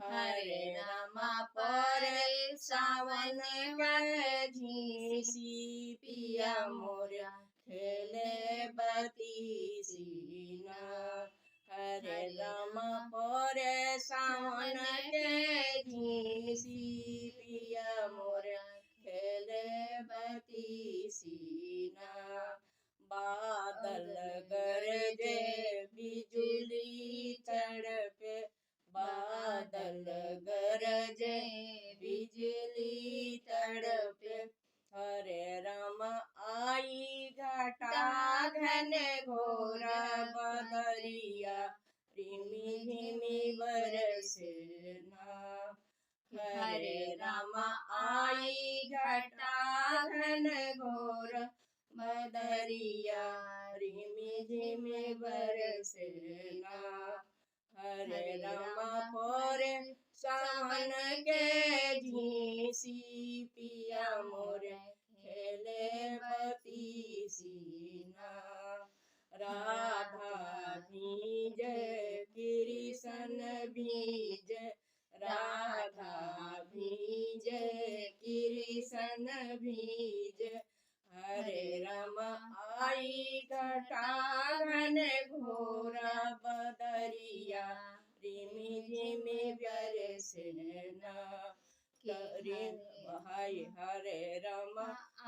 हरे रामा परे सावन के झीसी पिया मोरा खेले बती सीना। हरे रामा परे सावन के झीसी पिया मोरा खेले बती सीना। बादल गरजे बिजुली तड़पे, बादल गरजे बिजली तड़पे। हरे राम आई घटा घन घोर बदरिया रिमि झिमि बरसे ना। हरे राम आई घटा घन घोर बदरिया रिमि झिमि बरसे ना। हरे रामा परे सावन के झीसी पिया मोरे खेले बती सीना। राधा भीज कृष्ण भीज, राधा भीज कृष्ण भीज। हरे राम आई घटा घन घोर बदरिया रिमि झिमि बरसे ना। हरे राम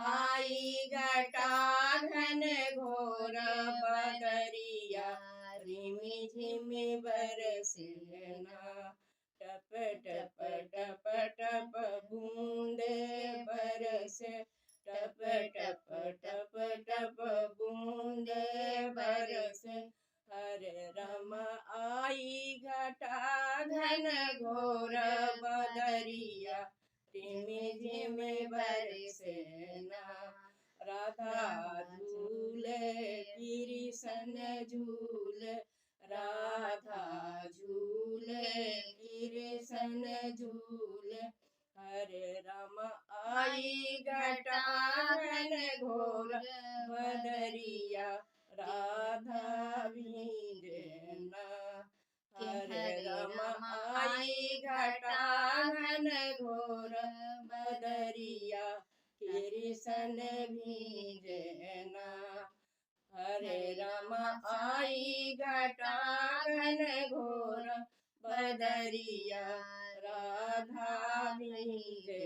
आई घटा घन घोर बदरिया रिमि झिमि बरसे ना। टप टप टप टप बूंदे बरसे, टप टप टप टप बूंदे बरसे। हरे राम आई घटा घन घोर बदरिया रिमि झिमि बरसे ना। राधा झूले कृष्ण झूले, राधा झूले कृष्ण झूले। हरे राम आई घटा घन घोर बदरिया राधा भींजे ना। हरे राम आई घटा घन घोर बदरिया कृष्ण भींजे ना। हरे राम आई घटा घन घोर बदरिया राधा भींजे